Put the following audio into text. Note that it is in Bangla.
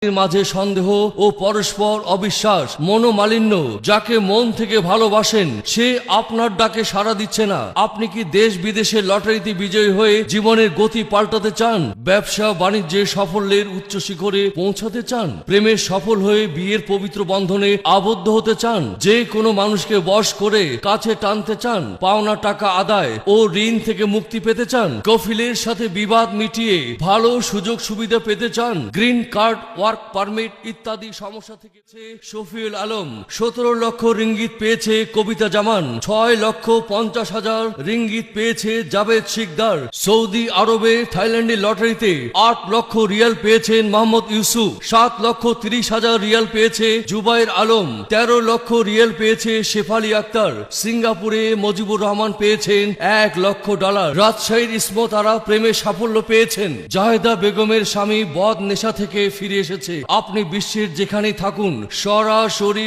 মাঝে সন্দেহ ও পরস্পর অবিশ্বাস, মনোমালিন্য। যাকে মন থেকে ভালোবাসেন সে আপনার ডাকে সাড়া দিচ্ছে না। আপনি কি দেশ বিদেশের লটারিতে বিজয়ী হয়ে জীবনের গতি পাল্টাতে চান? ব্যবসা বাণিজ্যে সাফল্যের উচ্চ শিখরে পৌঁছাতে চান? প্রেমের সফল হয়ে বিয়ের পবিত্র বন্ধনে আবদ্ধ হতে চান? যে কোনো মানুষকে বশ করে কাছে টানতে চান? পাওনা টাকা আদায় ও ঋণ থেকে মুক্তি পেতে চান? কফিলের সাথে বিবাদ মিটিয়ে ভালো সুযোগ সুবিধা পেতে চান? গ্রিন কার্ড, ওয়ার্ক পারমিট ইত্যাদি সমস্যা থেকে শফিউল আলম 17 লক্ষ রিঙ্গিত পেয়েছে কবিতা জামান, 6,50,000 রিঙ্গিত পেয়েছে জাভেদ শিকদার। সৌদি আরবে থাইল্যান্ডের লটারিতে 8 লক্ষ রিয়াল পেয়েছেন মোহাম্মদ ইউসুফ, 7,30,000 রিয়াল পেয়েছে জুবাইর আলম, 13 লক্ষ রিয়াল পেয়েছে শেফালি আক্তার। সিঙ্গাপুরে মজিবুর রহমান পেয়েছেন $1 লক্ষ। রাজশাহীর ইসমত আরা প্রেমে সাফল্য পেয়েছেন। জাহেদা বেগমের স্বামী বদ নেশা থেকে ফিরে এসেছে। আপনি বিশ্বের যেখানেই থাকুন সরাসরি